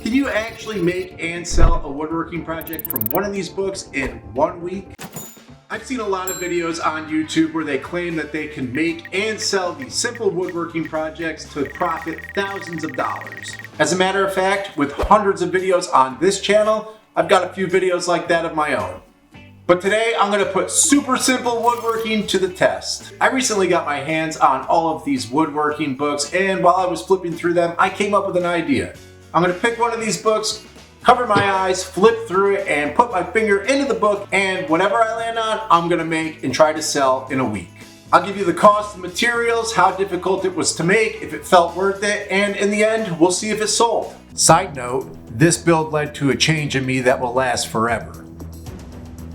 Can you actually make and sell a woodworking project from one of these books in 1 week? I've seen a lot of videos on YouTube where they claim that they can make and sell these simple woodworking projects to profit thousands of dollars. As a matter of fact, with hundreds of videos on this channel, I've got a few videos like that of my own. But today I'm going to put super simple woodworking to the test. I recently got my hands on all of these woodworking books, and while I was flipping through them, I came up with an idea. I'm going to pick one of these books, cover my eyes, flip through it, and put my finger into the book, and whatever I land on, I'm going to make and try to sell in a week. I'll give you the cost of materials, how difficult it was to make, if it felt worth it, and in the end, we'll see if it sold. Side note, this build led to a change in me that will last forever.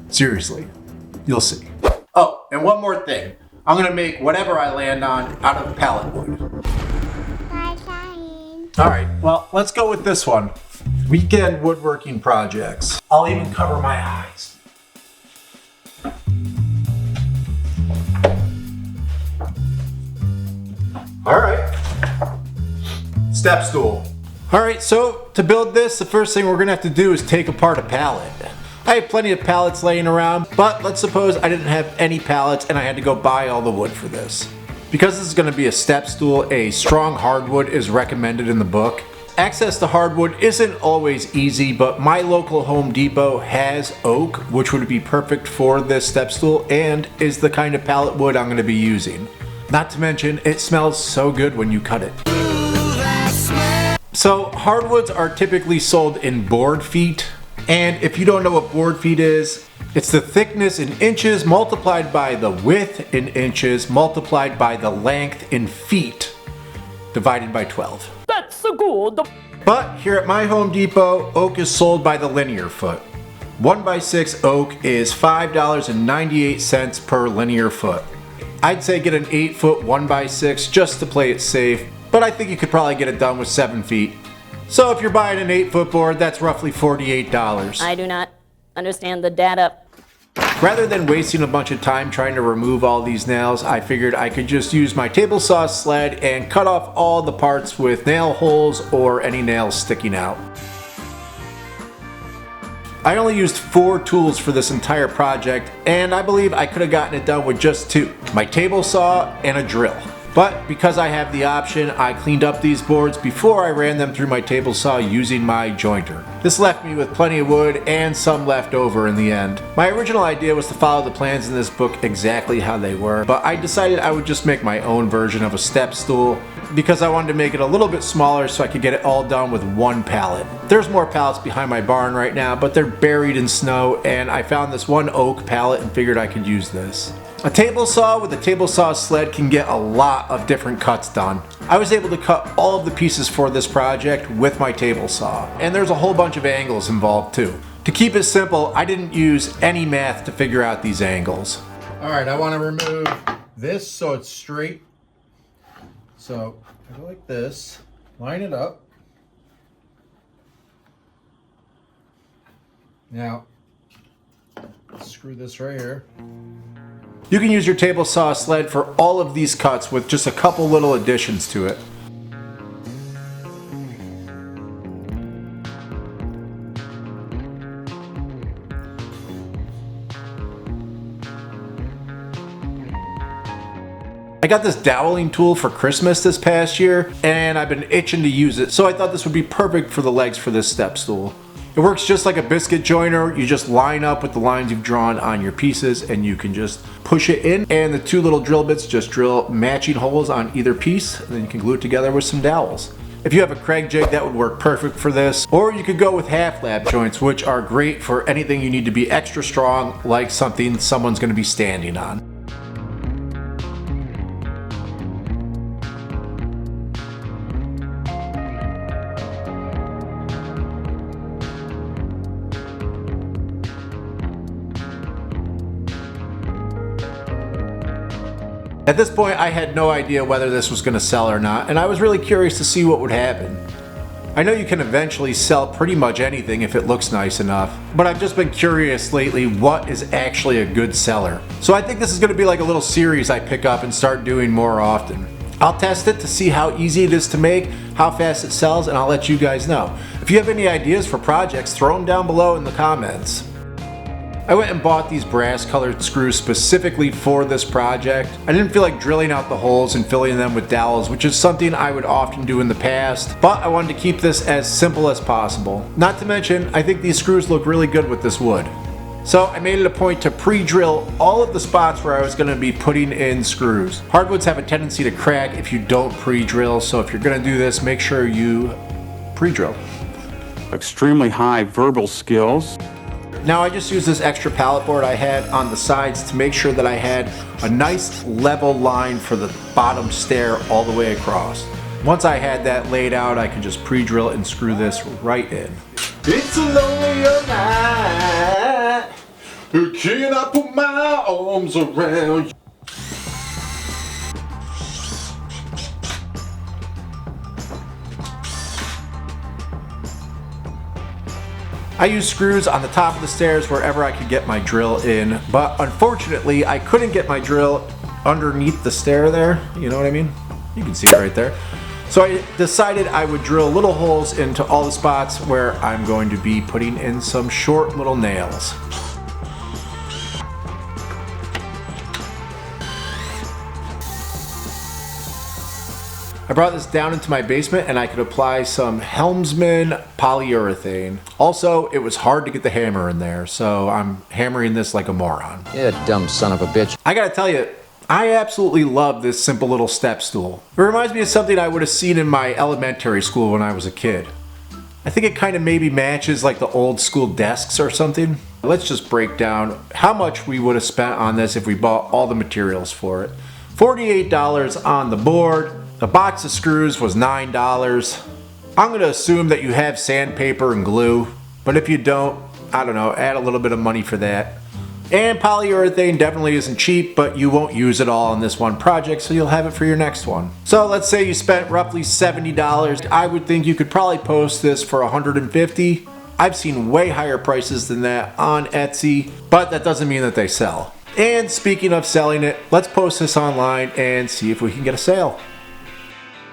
Seriously, you'll see. Oh, and one more thing. I'm going to make whatever I land on out of pallet wood. Alright, well, let's go with this one. Weekend woodworking projects. I'll even cover my eyes. Alright. Step stool. Alright, so to build this, the first thing we're going to have to do is take apart a pallet. I have plenty of pallets laying around, but let's suppose I didn't have any pallets and I had to go buy all the wood for this. Because this is going to be a step stool, a strong hardwood is recommended in the book. Access to hardwood isn't always easy, but my local Home Depot has oak, which would be perfect for this step stool and is the kind of pallet wood I'm going to be using. Not to mention, it smells so good when you cut it. So hardwoods are typically sold in board feet, and if you don't know what board feet is, it's the thickness in inches multiplied by the width in inches multiplied by the length in feet divided by 12. That's so good. But here at my Home Depot, oak is sold by the linear foot. 1x6 oak is $5.98 per linear foot. I'd say get an 8-foot 1x6 just to play it safe, but I think you could probably get it done with 7 feet. So if you're buying an 8-foot board, that's roughly $48. I do not understand the data. Rather than wasting a bunch of time trying to remove all these nails, I figured I could just use my table saw sled and cut off all the parts with nail holes or any nails sticking out. I only used 4 tools for this entire project, and I believe I could have gotten it done with just 2. My table saw and a drill. But because I have the option, I cleaned up these boards before I ran them through my table saw using my jointer. This left me with plenty of wood and some left over in the end. My original idea was to follow the plans in this book exactly how they were, but I decided I would just make my own version of a step stool because I wanted to make it a little bit smaller so I could get it all done with one pallet. There's more pallets behind my barn right now, but they're buried in snow, and I found this one oak pallet and figured I could use this. A table saw with a table saw sled can get a lot of different cuts done. I was able to cut all of the pieces for this project with my table saw, and there's a whole bunch of angles involved too. To keep it simple, I didn't use any math to figure out these angles. Alright, I want to remove this so it's straight. So I go like this, line it up. Now, screw this right here. You can use your table saw sled for all of these cuts with just a couple little additions to it. I got this doweling tool for Christmas this past year, and I've been itching to use it, so I thought this would be perfect for the legs for this step stool. It works just like a biscuit joiner. You just line up with the lines you've drawn on your pieces and you can just push it in, and the 2 little drill bits just drill matching holes on either piece, and then you can glue it together with some dowels. If you have a Kreg jig, that would work perfect for this, or you could go with half lap joints, which are great for anything you need to be extra strong, like something someone's going to be standing on. At this point, I had no idea whether this was going to sell or not, and I was really curious to see what would happen. I know you can eventually sell pretty much anything if it looks nice enough, but I've just been curious lately what is actually a good seller. So I think this is going to be like a little series I pick up and start doing more often. I'll test it to see how easy it is to make, how fast it sells, and I'll let you guys know. If you have any ideas for projects, throw them down below in the comments. I went and bought these brass colored screws specifically for this project. I didn't feel like drilling out the holes and filling them with dowels, which is something I would often do in the past, but I wanted to keep this as simple as possible. Not to mention, I think these screws look really good with this wood. So I made it a point to pre-drill all of the spots where I was going to be putting in screws. Hardwoods have a tendency to crack if you don't pre-drill, so if you're going to do this, make sure you pre-drill. Extremely high verbal skills. Now I just used this extra pallet board I had on the sides to make sure that I had a nice level line for the bottom stair all the way across. Once I had that laid out, I could just pre-drill and screw this right in. It's a lonely night. Can I put my arms around you? I used screws on the top of the stairs wherever I could get my drill in, but unfortunately I couldn't get my drill underneath the stair there, you know what I mean? You can see it right there. So I decided I would drill little holes into all the spots where I'm going to be putting in some short little nails. I brought this down into my basement and I could apply some Helmsman polyurethane. Also, it was hard to get the hammer in there, so I'm hammering this like a moron. Yeah, dumb son of a bitch. I gotta tell you, I absolutely love this simple little step stool. It reminds me of something I would have seen in my elementary school when I was a kid. I think it kind of maybe matches like the old school desks or something. Let's just break down how much we would have spent on this if we bought all the materials for it. $48 on the board. The box of screws was $9. I'm going to assume that you have sandpaper and glue, but if you don't, I don't know, add a little bit of money for that. And polyurethane definitely isn't cheap, but you won't use it all on this one project, so you'll have it for your next one. So let's say you spent roughly $70. I would think you could probably post this for $150. I've seen way higher prices than that on Etsy, but that doesn't mean that they sell. And speaking of selling it, let's post this online and see if we can get a sale.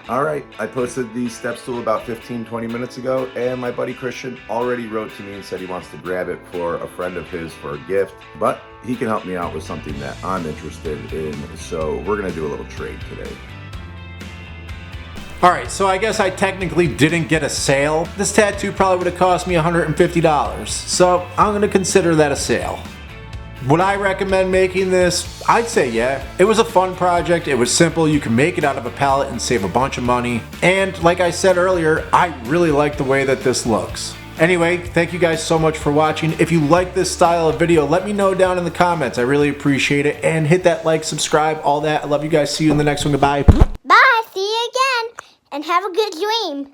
Alright, I posted the step stool about 15-20 minutes ago, and my buddy Christian already wrote to me and said he wants to grab it for a friend of his for a gift, but he can help me out with something that I'm interested in, so we're going to do a little trade today. Alright, so I guess I technically didn't get a sale. This tattoo probably would have cost me $150, so I'm going to consider that a sale. Would I recommend making this? I'd say yeah. It was a fun project, it was simple, you can make it out of a pallet and save a bunch of money. And like I said earlier, I really like the way that this looks. Anyway, thank you guys so much for watching. If you like this style of video, let me know down in the comments. I really appreciate it. And hit that like, subscribe, all that. I love you guys. See you in the next one. Goodbye. Bye, see you again, and have a good dream.